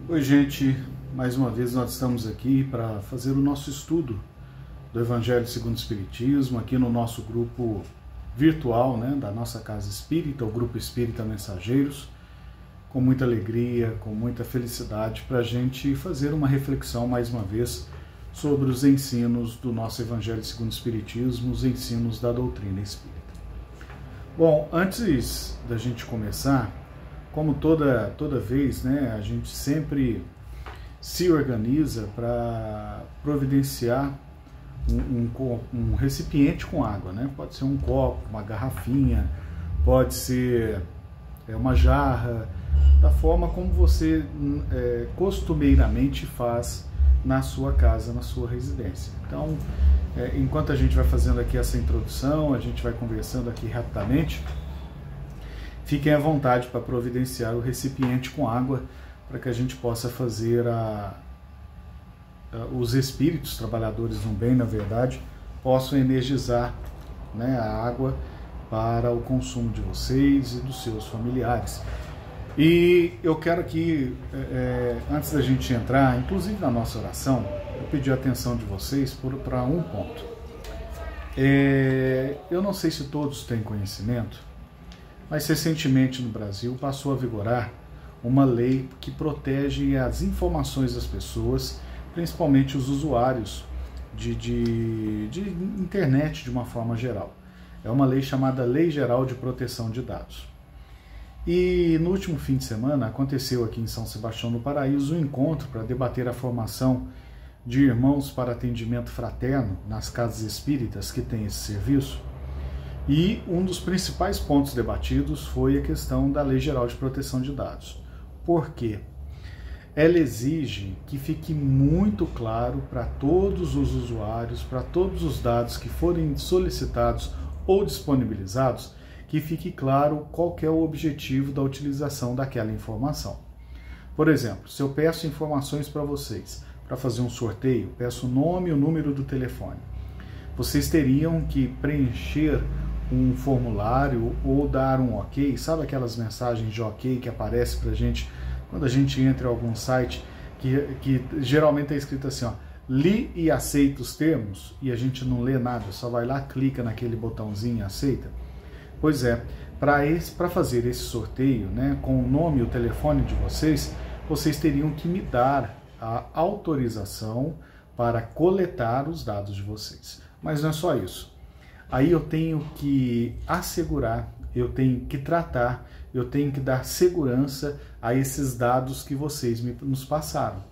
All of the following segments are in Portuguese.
Oi, gente, mais uma vez nós estamos aqui para fazer o nosso estudo do Evangelho segundo o Espiritismo, aqui no nosso grupo virtual, da nossa Casa Espírita, o Grupo Espírita Mensageiros, com muita alegria, com muita felicidade, para a gente fazer uma reflexão mais uma vez sobre os ensinos do nosso Evangelho segundo o Espiritismo, os ensinos da doutrina espírita. Bom, antes da gente começar, como toda vez, a gente sempre se organiza para providenciar um recipiente com água, Pode ser um copo, uma garrafinha, pode ser uma jarra, da forma como você costumeiramente faz na sua casa, na sua residência. Então, enquanto a gente vai fazendo aqui essa introdução, a gente vai conversando aqui rapidamente, fiquem à vontade para providenciar o recipiente com água, para que a gente possa fazer os espíritos trabalhadores do bem, na verdade, possam energizar a água para o consumo de vocês e dos seus familiares. E eu quero aqui, antes da gente entrar, inclusive na nossa oração, eu pedir a atenção de vocês para um ponto. Eu não sei se todos têm conhecimento, mas recentemente no Brasil passou a vigorar uma lei que protege as informações das pessoas, principalmente os usuários de internet de uma forma geral. É uma lei chamada Lei Geral de Proteção de Dados. E no último fim de semana aconteceu aqui em São Sebastião do Paraíso um encontro para debater a formação de irmãos para atendimento fraterno nas casas espíritas que têm esse serviço. E um dos principais pontos debatidos foi a questão da Lei Geral de Proteção de Dados. Por quê? Ela exige que fique muito claro para todos os usuários, para todos os dados que forem solicitados ou disponibilizados, que fique claro qual que é o objetivo da utilização daquela informação. Por exemplo, se eu peço informações para vocês, para fazer um sorteio, peço o nome e o número do telefone, vocês teriam que preencher um formulário ou dar um ok, sabe aquelas mensagens de ok que aparece pra gente quando a gente entra em algum site que geralmente é escrito assim, li e aceita os termos, e a gente não lê nada, só vai lá, clica naquele botãozinho e aceita. Pois é, para fazer esse sorteio, com o nome e o telefone de vocês teriam que me dar a autorização para coletar os dados de vocês. Mas não é só isso. Aí eu tenho que assegurar, eu tenho que tratar, eu tenho que dar segurança a esses dados que vocês nos passaram.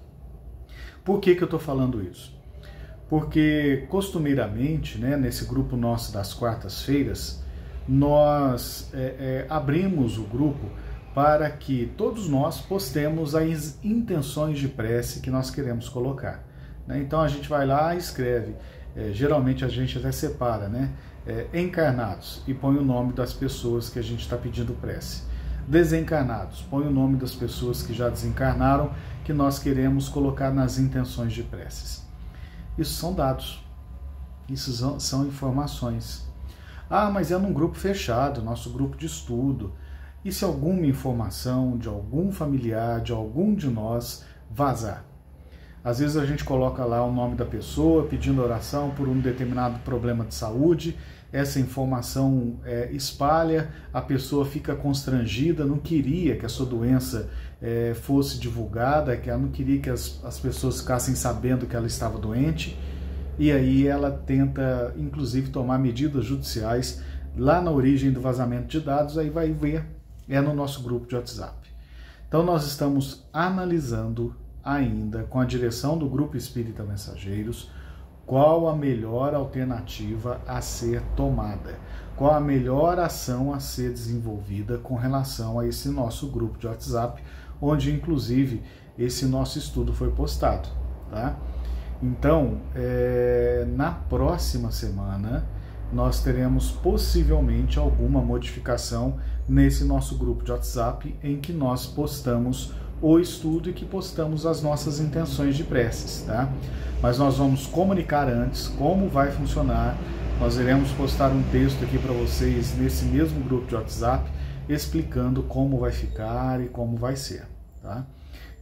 Por que eu estou falando isso? Porque costumeiramente, nesse grupo nosso das quartas-feiras, nós abrimos o grupo para que todos nós postemos as intenções de prece que nós queremos colocar. Então a gente vai lá e escreve. Geralmente a gente até separa, encarnados, e põe o nome das pessoas que a gente está pedindo prece. Desencarnados, põe o nome das pessoas que já desencarnaram, que nós queremos colocar nas intenções de preces. Isso são dados, isso são informações. Ah, mas é num grupo fechado, nosso grupo de estudo. E se alguma informação de algum familiar, de algum de nós, vazar? Às vezes a gente coloca lá o nome da pessoa, pedindo oração por um determinado problema de saúde, essa informação espalha, a pessoa fica constrangida, não queria que a sua doença fosse divulgada, que ela não queria que as pessoas ficassem sabendo que ela estava doente, e aí ela tenta, inclusive, tomar medidas judiciais lá na origem do vazamento de dados, aí vai ver, no nosso grupo de WhatsApp. Então nós estamos analisando ainda, com a direção do Grupo Espírita Mensageiros, qual a melhor alternativa a ser tomada, qual a melhor ação a ser desenvolvida com relação a esse nosso grupo de WhatsApp, onde inclusive esse nosso estudo foi postado. Então, na próxima semana, nós teremos possivelmente alguma modificação nesse nosso grupo de WhatsApp, em que nós postamos o estudo e que postamos as nossas intenções de preces, Mas nós vamos comunicar antes como vai funcionar. Nós iremos postar um texto aqui para vocês nesse mesmo grupo de WhatsApp, explicando como vai ficar e como vai ser,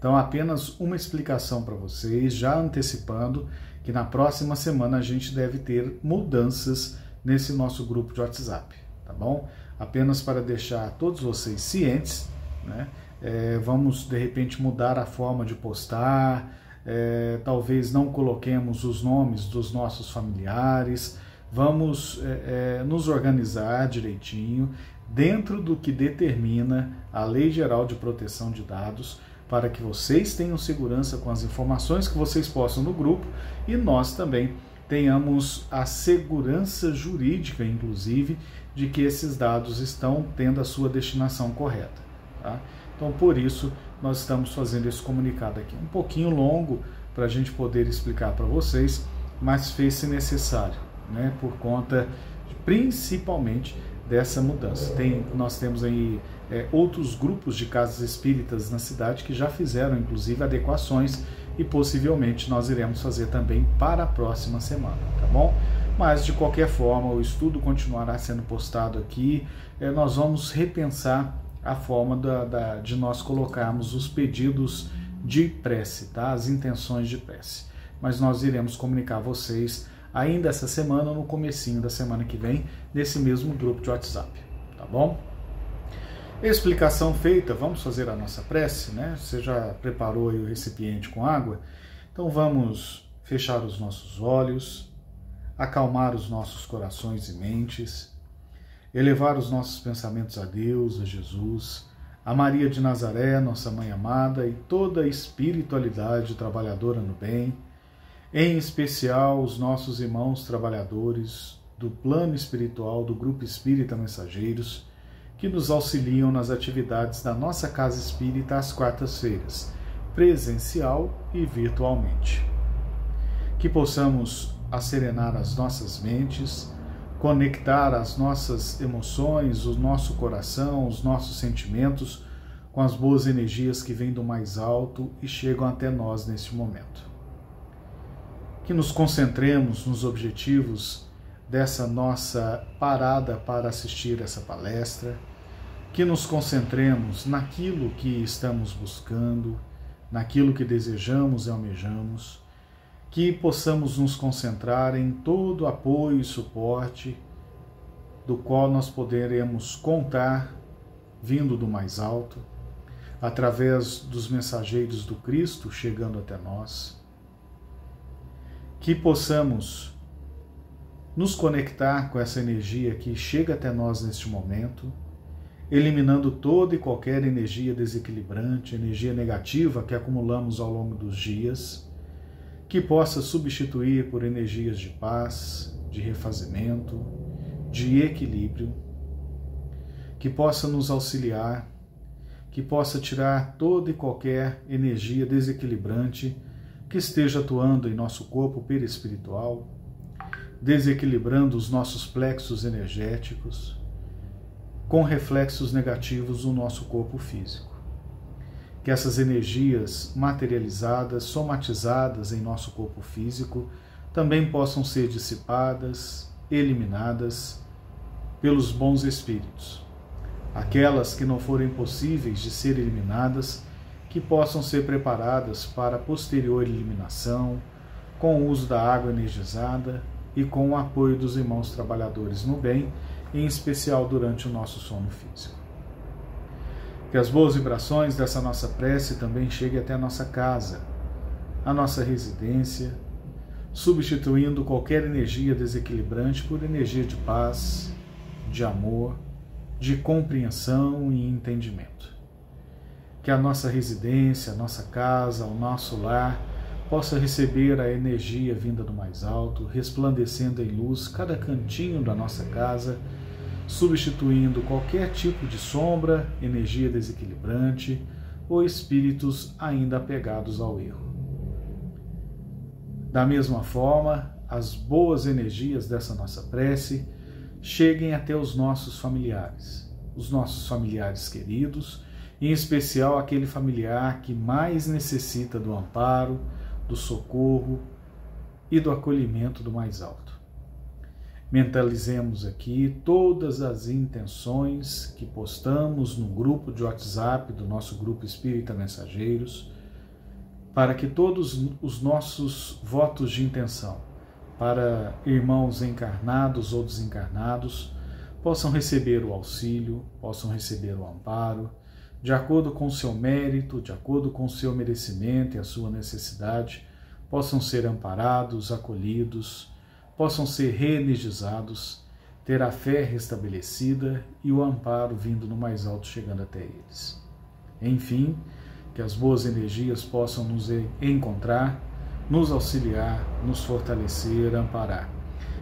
Então, apenas uma explicação para vocês, já antecipando que na próxima semana a gente deve ter mudanças nesse nosso grupo de WhatsApp, tá bom? Apenas para deixar todos vocês cientes, né? Vamos de repente mudar a forma de postar, talvez não coloquemos os nomes dos nossos familiares, vamos nos organizar direitinho dentro do que determina a Lei Geral de Proteção de Dados, para que vocês tenham segurança com as informações que vocês postam no grupo e nós também tenhamos a segurança jurídica, inclusive, de que esses dados estão tendo a sua destinação correta. Tá? Então, por isso, nós estamos fazendo esse comunicado aqui. Um pouquinho longo para a gente poder explicar para vocês, mas fez-se necessário, né? Por conta, principalmente, dessa mudança. Nós temos aí outros grupos de casas espíritas na cidade que já fizeram, inclusive, adequações e possivelmente nós iremos fazer também para a próxima semana, tá bom? Mas, de qualquer forma, o estudo continuará sendo postado aqui. Nós vamos repensar a forma de nós colocarmos os pedidos de prece, tá? As intenções de prece. Mas nós iremos comunicar a vocês ainda essa semana, no comecinho da semana que vem, nesse mesmo grupo de WhatsApp, tá bom? Explicação feita, vamos fazer a nossa prece, né? Você já preparou aí o recipiente com água? Então vamos fechar os nossos olhos, acalmar os nossos corações e mentes, elevar os nossos pensamentos a Deus, a Jesus, a Maria de Nazaré, nossa mãe amada, e toda a espiritualidade trabalhadora no bem, em especial os nossos irmãos trabalhadores do plano espiritual do Grupo Espírita Mensageiros, que nos auxiliam nas atividades da nossa Casa Espírita às quartas-feiras, presencial e virtualmente. Que possamos acerenar as nossas mentes, conectar as nossas emoções, o nosso coração, os nossos sentimentos com as boas energias que vêm do mais alto e chegam até nós neste momento. Que nos concentremos nos objetivos dessa nossa parada para assistir essa palestra, que nos concentremos naquilo que estamos buscando, naquilo que desejamos e almejamos, que possamos nos concentrar em todo o apoio e suporte do qual nós poderemos contar vindo do mais alto, através dos mensageiros do Cristo chegando até nós, que possamos nos conectar com essa energia que chega até nós neste momento, eliminando toda e qualquer energia desequilibrante, energia negativa que acumulamos ao longo dos dias, que possa substituir por energias de paz, de refazimento, de equilíbrio, que possa nos auxiliar, que possa tirar toda e qualquer energia desequilibrante que esteja atuando em nosso corpo perispiritual, desequilibrando os nossos plexos energéticos, com reflexos negativos no nosso corpo físico. Que essas energias materializadas, somatizadas em nosso corpo físico, também possam ser dissipadas, eliminadas pelos bons espíritos. Aquelas que não forem possíveis de ser eliminadas, que possam ser preparadas para posterior eliminação, com o uso da água energizada e com o apoio dos irmãos trabalhadores no bem, em especial durante o nosso sono físico. Que as boas vibrações dessa nossa prece também cheguem até a nossa casa, a nossa residência, substituindo qualquer energia desequilibrante por energia de paz, de amor, de compreensão e entendimento. Que a nossa residência, a nossa casa, o nosso lar possa receber a energia vinda do mais alto, resplandecendo em luz cada cantinho da nossa casa, substituindo qualquer tipo de sombra, energia desequilibrante ou espíritos ainda apegados ao erro. Da mesma forma, as boas energias dessa nossa prece cheguem até os nossos familiares queridos, em especial aquele familiar que mais necessita do amparo, do socorro e do acolhimento do mais alto. Mentalizemos aqui todas as intenções que postamos no grupo de WhatsApp do nosso Grupo Espírita Mensageiros, para que todos os nossos votos de intenção para irmãos encarnados ou desencarnados possam receber o auxílio, possam receber o amparo, de acordo com o seu mérito, de acordo com o seu merecimento e a sua necessidade, possam ser amparados, acolhidos, possam ser reenergizados, ter a fé restabelecida e o amparo vindo no mais alto chegando até eles. Enfim, que as boas energias possam nos encontrar, nos auxiliar, nos fortalecer, amparar,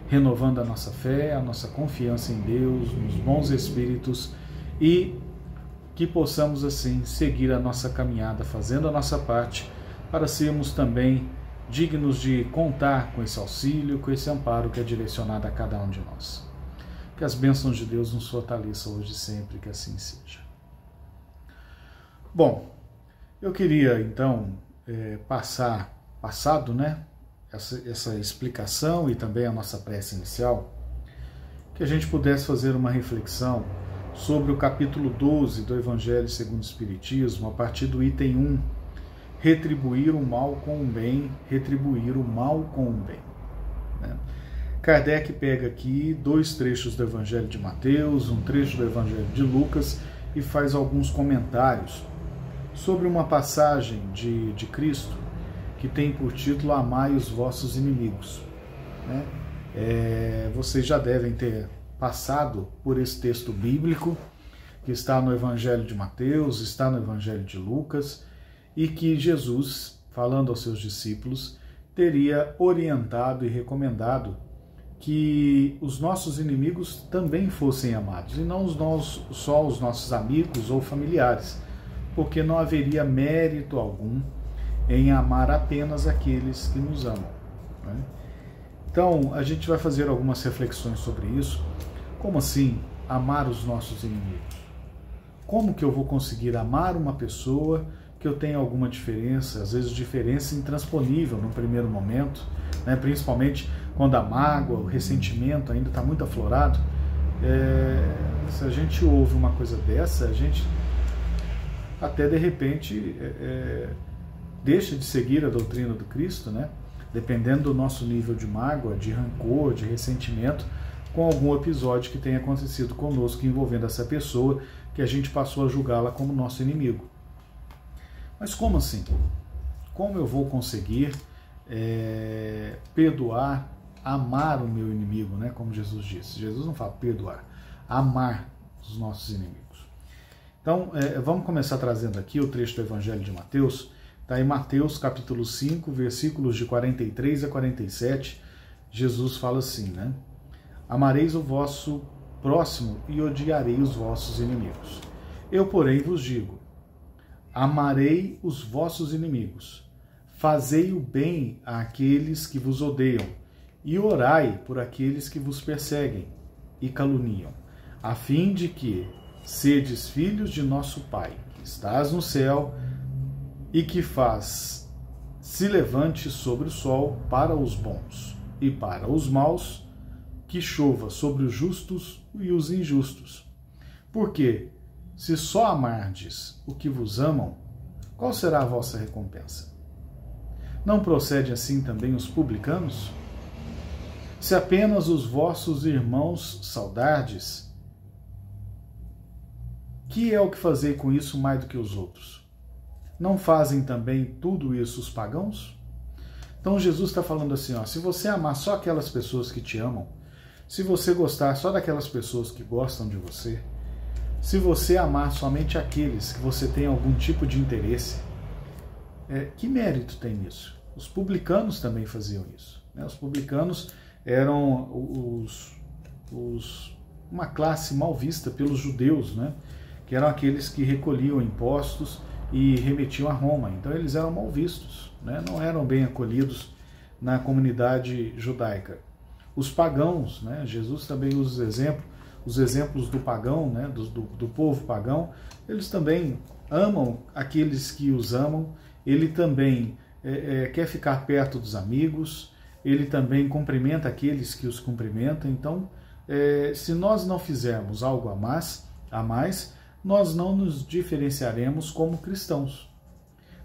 renovando a nossa fé, a nossa confiança em Deus, nos bons espíritos e que possamos assim seguir a nossa caminhada, fazendo a nossa parte para sermos também dignos de contar com esse auxílio, com esse amparo que é direcionado a cada um de nós. Que as bênçãos de Deus nos fortaleçam hoje e sempre, que assim seja. Bom, eu queria então passado, essa explicação e também a nossa prece inicial, que a gente pudesse fazer uma reflexão sobre o capítulo 12 do Evangelho segundo o Espiritismo, a partir do item 1, retribuir o mal com o bem, retribuir o mal com o bem. Kardec pega aqui 2 trechos do Evangelho de Mateus, um trecho do Evangelho de Lucas e faz alguns comentários sobre uma passagem de Cristo que tem por título Amai os vossos inimigos. Vocês já devem ter passado por esse texto bíblico que está no Evangelho de Mateus, está no Evangelho de Lucas, e que Jesus, falando aos seus discípulos, teria orientado e recomendado que os nossos inimigos também fossem amados, e não só os nossos amigos ou familiares, porque não haveria mérito algum em amar apenas aqueles que nos amam. Então, a gente vai fazer algumas reflexões sobre isso. Como assim amar os nossos inimigos? Como que eu vou conseguir amar uma pessoa que eu tenho alguma diferença, às vezes diferença intransponível no primeiro momento, principalmente quando a mágoa, o ressentimento ainda está muito aflorado? Se a gente ouve uma coisa dessa, a gente até de repente deixa de seguir a doutrina do Cristo, dependendo do nosso nível de mágoa, de rancor, de ressentimento, com algum episódio que tenha acontecido conosco envolvendo essa pessoa, que a gente passou a julgá-la como nosso inimigo. Mas como assim? Como eu vou conseguir perdoar, amar o meu inimigo, como Jesus disse? Jesus não fala perdoar, amar os nossos inimigos. Então, vamos começar trazendo aqui o trecho do Evangelho de Mateus. Está em Mateus capítulo 5, versículos de 43 a 47, Jesus fala assim, Amareis o vosso próximo e odiarei os vossos inimigos. Eu, porém, vos digo, amarei os vossos inimigos, fazei o bem àqueles que vos odeiam, e orai por aqueles que vos perseguem e caluniam, a fim de que sedes filhos de nosso Pai, que estás no céu, e que faz se levante sobre o sol para os bons e para os maus, que chova sobre os justos e os injustos. Porque, se só amardes o que vos amam, qual será a vossa recompensa? Não procede assim também os publicanos? Se apenas os vossos irmãos saudardes, que é o que fazei com isso mais do que os outros? Não fazem também tudo isso os pagãos? Então Jesus está falando assim, se você amar só aquelas pessoas que te amam, se você gostar só daquelas pessoas que gostam de você, se você amar somente aqueles que você tem algum tipo de interesse, que mérito tem nisso? Os publicanos também faziam isso. Os publicanos eram uma classe mal vista pelos judeus, que eram aqueles que recolhiam impostos e remetiam a Roma. Então eles eram mal vistos, não eram bem acolhidos na comunidade judaica. Os pagãos, Jesus também usa os exemplos do pagão, do povo pagão, eles também amam aqueles que os amam, ele também quer ficar perto dos amigos, ele também cumprimenta aqueles que os cumprimentam. Então, se nós não fizermos algo a mais, nós não nos diferenciaremos como cristãos.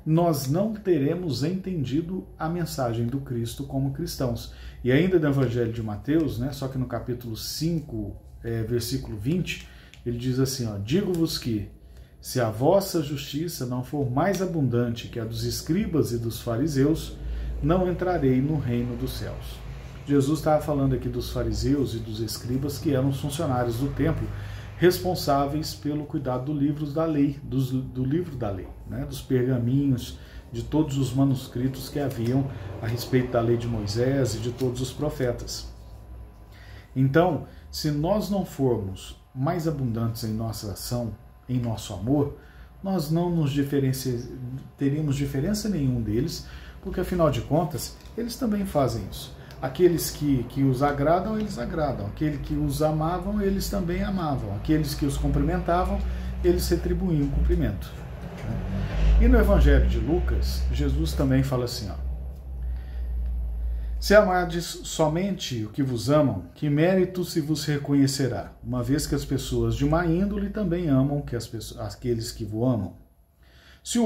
nós não teremos entendido a mensagem do Cristo como cristãos. E ainda no Evangelho de Mateus, né, só que no capítulo 5, versículo 20, ele diz assim, ó, digo-vos que, se a vossa justiça não for mais abundante que a dos escribas e dos fariseus, não entrarei no reino dos céus. Jesus estava falando aqui dos fariseus e dos escribas, que eram os funcionários do templo, responsáveis pelo cuidado do livro da lei, do livro da lei, né, dos pergaminhos, de todos os manuscritos que haviam a respeito da lei de Moisés e de todos os profetas. Então, se nós não formos mais abundantes em nossa ação, em nosso amor, nós não nos teríamos diferença nenhum deles, porque afinal de contas, eles também fazem isso. Aqueles que os agradam, eles agradam. Aqueles que os amavam, eles também amavam. Aqueles que os cumprimentavam, eles retribuíam o cumprimento. E no Evangelho de Lucas, Jesus também fala assim, ó, se amardes somente o que vos amam, que mérito se vos reconhecerá, uma vez que as pessoas de má índole também amam aqueles que vos amam. Se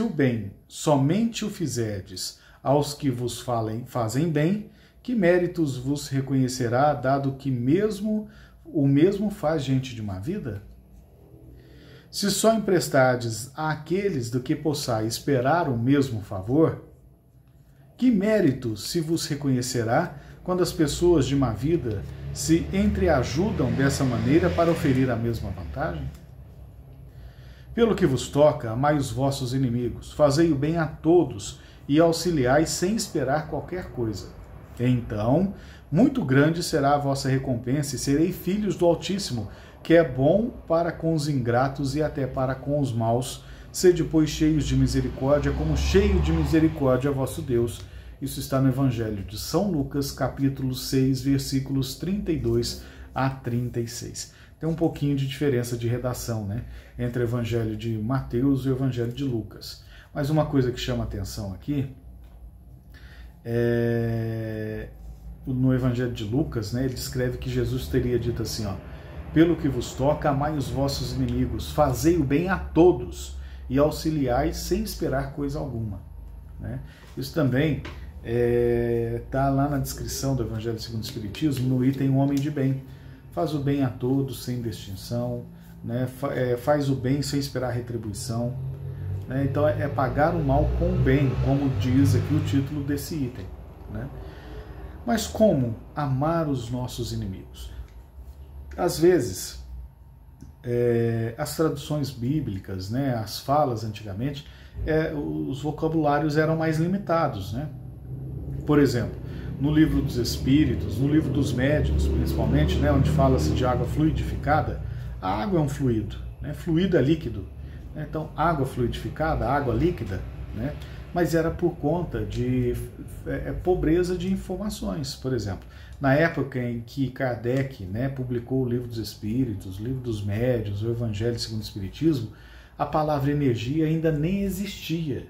o bem somente o fizerdes aos que vos fazem bem, que méritos vos reconhecerá, dado que o mesmo faz gente de má vida? Se só emprestardes àqueles do que possais esperar o mesmo favor, que mérito se vos reconhecerá quando as pessoas de má vida se entreajudam dessa maneira para oferir a mesma vantagem? Pelo que vos toca, amai os vossos inimigos, fazei o bem a todos e auxiliai sem esperar qualquer coisa. Então, muito grande será a vossa recompensa e serei filhos do Altíssimo, que é bom para com os ingratos e até para com os maus. Sede, pois, cheios de misericórdia, como cheio de misericórdia vosso Deus. Isso está no Evangelho de São Lucas, capítulo 6, versículos 32 a 36. Tem um pouquinho de diferença de redação, né, entre o Evangelho de Mateus e o Evangelho de Lucas. Mas uma coisa que chama atenção aqui, no Evangelho de Lucas, né, ele descreve que Jesus teria dito assim, ó, pelo que vos toca, amai os vossos inimigos, fazei o bem a todos e auxiliai sem esperar coisa alguma. Né? Isso também está lá na descrição do Evangelho segundo o Espiritismo, no item Homem de Bem. Faz o bem a todos, sem distinção, né? Faz o bem sem esperar retribuição. Né? Então é pagar o mal com o bem, como diz aqui o título desse item. Né? Mas como amar os nossos inimigos? Às vezes, as traduções bíblicas, né, as falas antigamente, os vocabulários eram mais limitados. Né? Por exemplo, no livro dos Espíritos, no livro dos Médiuns, principalmente, né, onde fala-se de água fluidificada, a água é um fluido, né? Fluido é líquido. Então, água fluidificada, água líquida, né? Mas era por conta de pobreza de informações. Por exemplo, na época em que Kardec, né, publicou o Livro dos Espíritos, o Livro dos Médiuns, o Evangelho segundo o Espiritismo, a palavra energia ainda nem existia.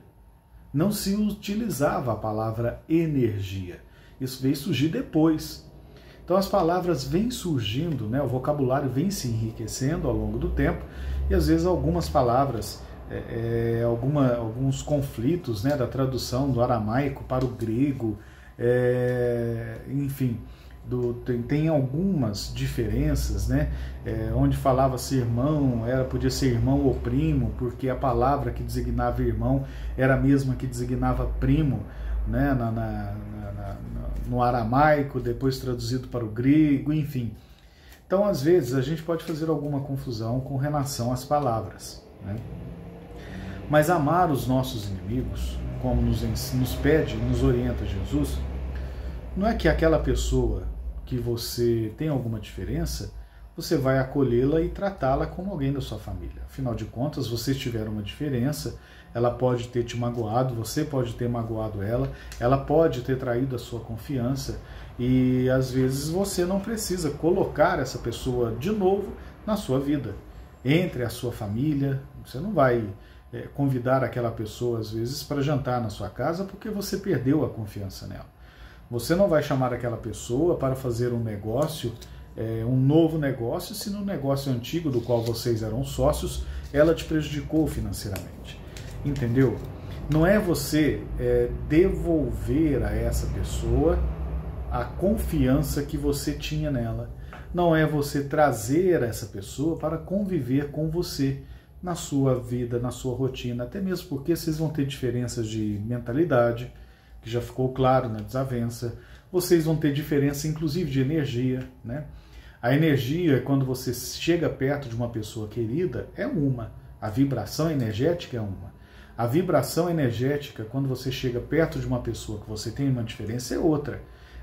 Não se utilizava a palavra energia. Isso veio surgir depois. Então as palavras vêm surgindo, né, o vocabulário vem se enriquecendo ao longo do tempo, e às vezes algumas palavras, alguns conflitos, né, da tradução do aramaico para o grego, enfim, tem algumas diferenças, né, onde falava-se irmão, podia ser irmão ou primo, porque a palavra que designava irmão era a mesma que designava primo, né, no aramaico, depois traduzido para o grego, enfim. Então, às vezes, a gente pode fazer alguma confusão com relação às palavras. Né? Mas amar os nossos inimigos, como nos pede, nos orienta Jesus, não é que aquela pessoa que você tem alguma diferença, você vai acolhê-la e tratá-la como alguém da sua família. Afinal de contas, vocês tiveram uma diferença, ela pode ter te magoado, você pode ter magoado ela pode ter traído a sua confiança, e às vezes você não precisa colocar essa pessoa de novo na sua vida. Entre a sua família, você não vai convidar aquela pessoa às vezes para jantar na sua casa porque você perdeu a confiança nela. Você não vai chamar aquela pessoa para fazer um negócio, um novo negócio, se no negócio antigo do qual vocês eram sócios, ela te prejudicou financeiramente. entendeu? Não é você devolver a essa pessoa a confiança que você tinha nela. Não é você trazer essa pessoa para conviver com você na sua vida, na sua rotina, até mesmo porque vocês vão ter diferenças de mentalidade, que já ficou claro na desavença. Vocês vão ter diferença, inclusive, de energia, né? A energia, quando você chega perto de uma pessoa querida, é uma. A vibração energética é uma. A vibração energética, quando você chega perto de uma pessoa que você tem uma diferença, é outra,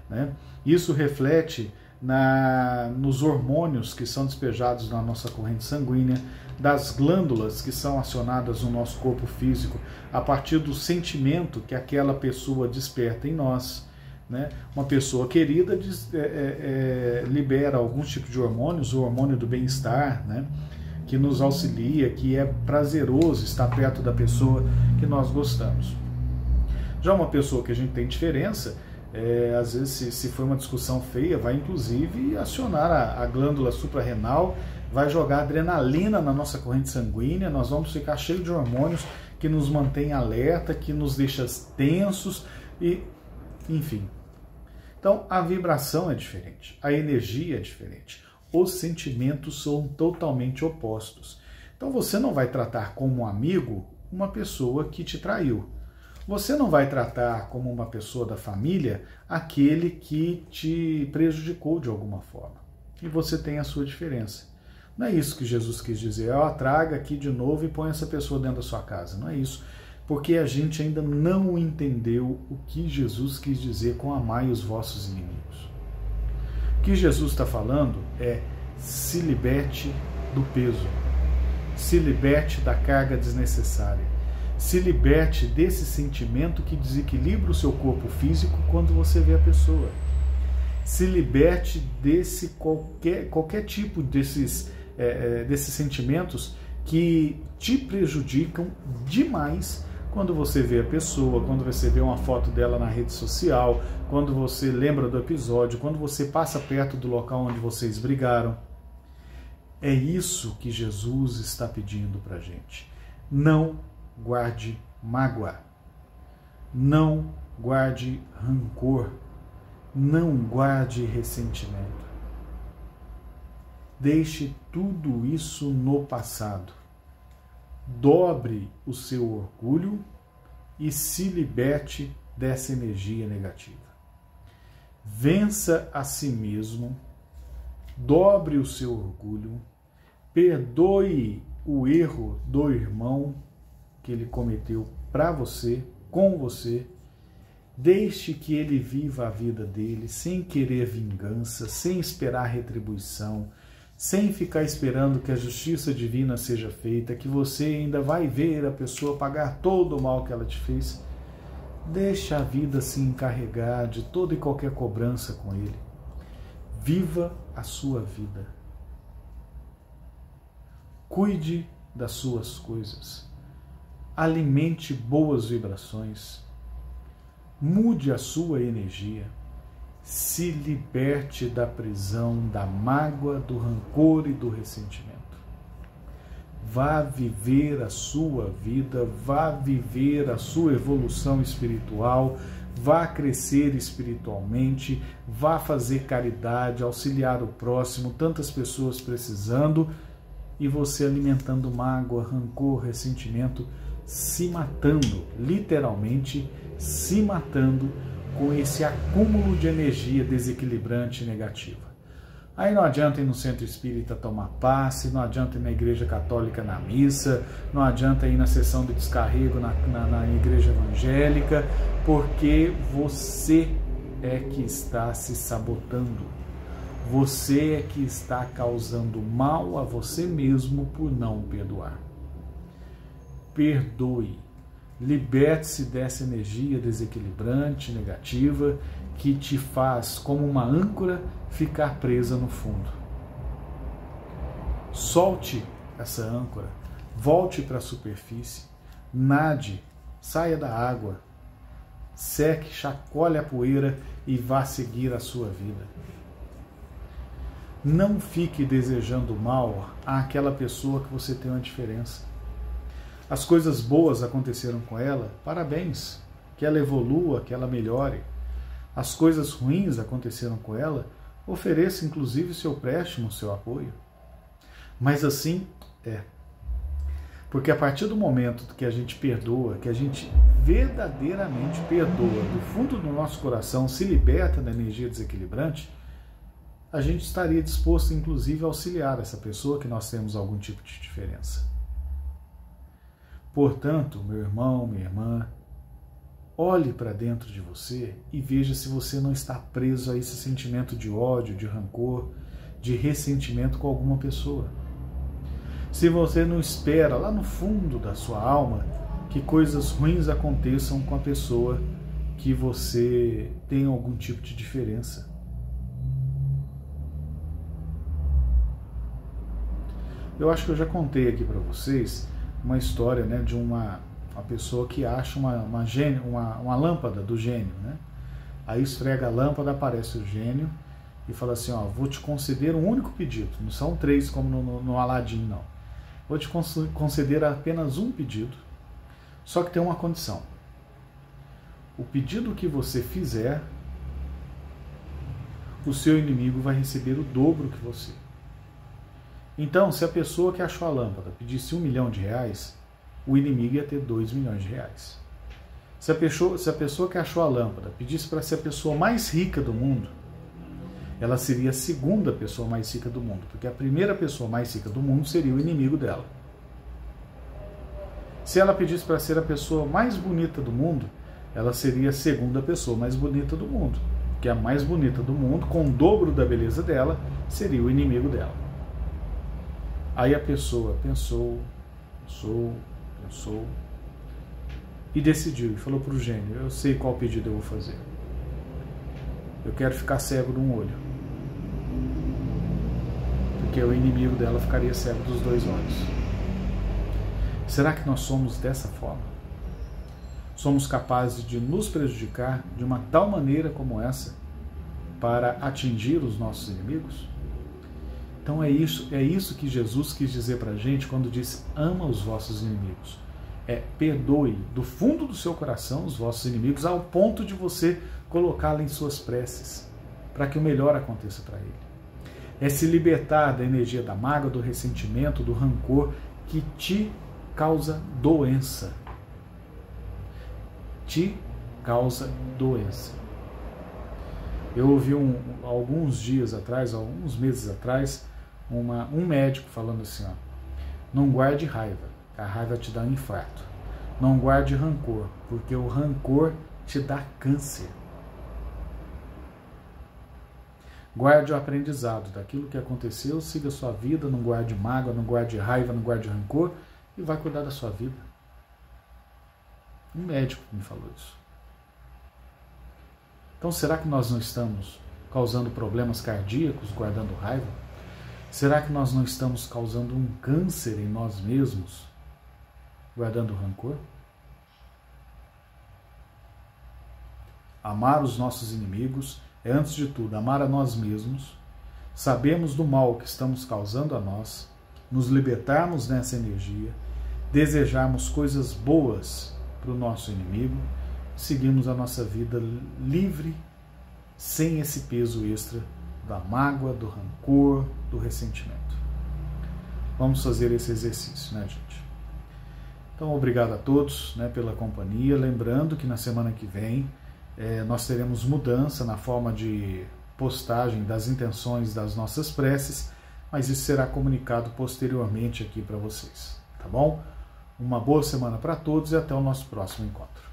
né? Isso reflete nos hormônios que são despejados na nossa corrente sanguínea, das glândulas que são acionadas no nosso corpo físico, a partir do sentimento que aquela pessoa desperta em nós, né? Uma pessoa querida libera alguns tipos de hormônios, o hormônio do bem-estar, né? Que nos auxilia, que é prazeroso estar perto da pessoa que nós gostamos. Já uma pessoa que a gente tem diferença, às vezes, se for uma discussão feia, vai inclusive acionar a glândula suprarrenal, vai jogar adrenalina na nossa corrente sanguínea, nós vamos ficar cheios de hormônios que nos mantém alerta, que nos deixa tensos, e enfim. Então, a vibração é diferente, a energia é diferente, os sentimentos são totalmente opostos. Então, você não vai tratar como um amigo uma pessoa que te traiu. Você não vai tratar como uma pessoa da família aquele que te prejudicou de alguma forma. E você tem a sua diferença. Não é isso que Jesus quis dizer, traga aqui de novo e põe essa pessoa dentro da sua casa. Não é isso, porque a gente ainda não entendeu o que Jesus quis dizer com amai os vossos inimigos. O que Jesus está falando é se liberte do peso, se liberte da carga desnecessária. Se liberte desse sentimento que desequilibra o seu corpo físico quando você vê a pessoa. Se liberte desse qualquer tipo desses sentimentos que te prejudicam demais quando você vê a pessoa, quando você vê uma foto dela na rede social, quando você lembra do episódio, quando você passa perto do local onde vocês brigaram. É isso que Jesus está pedindo para a gente. Não guarde mágoa, não guarde rancor, não guarde ressentimento. Deixe tudo isso no passado. Dobre o seu orgulho e se liberte dessa energia negativa. Vença a si mesmo, dobre o seu orgulho, perdoe o erro do irmão que ele cometeu para você, com você, deixe que ele viva a vida dele sem querer vingança, sem esperar retribuição, sem ficar esperando que a justiça divina seja feita, que você ainda vai ver a pessoa pagar todo o mal que ela te fez. Deixa a vida se encarregar de toda e qualquer cobrança com ele. Viva a sua vida. Cuide das suas coisas. Alimente boas vibrações, mude a sua energia, se liberte da prisão, da mágoa, do rancor e do ressentimento. Vá viver a sua vida, vá viver a sua evolução espiritual, vá crescer espiritualmente, vá fazer caridade, auxiliar o próximo, tantas pessoas precisando, e você alimentando mágoa, rancor, ressentimento, se matando, literalmente se matando com esse acúmulo de energia desequilibrante e negativa. Aí não adianta ir no centro espírita tomar passe, não adianta ir na igreja católica na missa, não adianta ir na sessão de descarrego na igreja evangélica, porque você é que está se sabotando. Você é que está causando mal a você mesmo por não perdoar. Perdoe. Liberte-se dessa energia desequilibrante, negativa, que te faz, como uma âncora, ficar presa no fundo. Solte essa âncora, volte para a superfície, nade, saia da água, seque, chacoalhe a poeira e vá seguir a sua vida. Não fique desejando mal àquela pessoa que você tem uma diferença. As coisas boas aconteceram com ela, parabéns, que ela evolua, que ela melhore. As coisas ruins aconteceram com ela, ofereça inclusive seu préstimo, seu apoio. Mas assim é. Porque a partir do momento que a gente perdoa, que a gente verdadeiramente perdoa, do fundo do nosso coração, se liberta da energia desequilibrante, a gente estaria disposto inclusive a auxiliar essa pessoa que nós temos algum tipo de diferença. Portanto, meu irmão, minha irmã, olhe para dentro de você e veja se você não está preso a esse sentimento de ódio, de rancor, de ressentimento com alguma pessoa. Se você não espera lá no fundo da sua alma que coisas ruins aconteçam com a pessoa que você tem algum tipo de diferença. Eu acho que eu já contei aqui para vocês uma história, né, de uma pessoa que acha uma lâmpada do gênio, né? Aí esfrega a lâmpada, aparece o gênio e fala assim, ó, vou te conceder um único pedido, não são 3 como no Aladim, não. Vou te conceder apenas um pedido, só que tem uma condição. O pedido que você fizer, o seu inimigo vai receber o dobro que você. Então, se a pessoa que achou a lâmpada pedisse R$1 milhão, o inimigo ia ter R$2 milhões. Se a pessoa que achou a lâmpada pedisse para ser a pessoa mais rica do mundo, ela seria a segunda pessoa mais rica do mundo, porque a primeira pessoa mais rica do mundo seria o inimigo dela. Se ela pedisse para ser a pessoa mais bonita do mundo, ela seria a segunda pessoa mais bonita do mundo, que a mais bonita do mundo, com o dobro da beleza dela, seria o inimigo dela. Aí a pessoa pensou e decidiu, e falou para o gênio, eu sei qual pedido eu vou fazer. Eu quero ficar cego de um olho. Porque o inimigo dela ficaria cego dos 2 olhos. Será que nós somos dessa forma? Somos capazes de nos prejudicar de uma tal maneira como essa para atingir os nossos inimigos? Então é isso que Jesus quis dizer para a gente quando disse, ama os vossos inimigos. Perdoe do fundo do seu coração os vossos inimigos ao ponto de você colocá-lo em suas preces, para que o melhor aconteça para ele. É se libertar da energia da mágoa, do ressentimento, do rancor que te causa doença. Te causa doença. Eu ouvi alguns dias atrás, alguns meses atrás, um médico falando assim, ó, não guarde raiva, a raiva te dá um infarto. Não guarde rancor, porque o rancor te dá câncer. Guarde o aprendizado daquilo que aconteceu, siga a sua vida, não guarde mágoa, não guarde raiva, não guarde rancor e vai cuidar da sua vida. Um médico me falou isso. Então será que nós não estamos causando problemas cardíacos, guardando raiva? Será que nós não estamos causando um câncer em nós mesmos, guardando rancor? Amar os nossos inimigos é, antes de tudo, amar a nós mesmos, sabemos do mal que estamos causando a nós, nos libertarmos dessa energia, desejarmos coisas boas para o nosso inimigo, seguirmos a nossa vida livre, sem esse peso extra da mágoa, do rancor, do ressentimento. Vamos fazer esse exercício, né, gente? Então, obrigado a todos, né, pela companhia. Lembrando que na semana que vem nós teremos mudança na forma de postagem das intenções das nossas preces, mas isso será comunicado posteriormente aqui para vocês, tá bom? Uma boa semana para todos e até o nosso próximo encontro.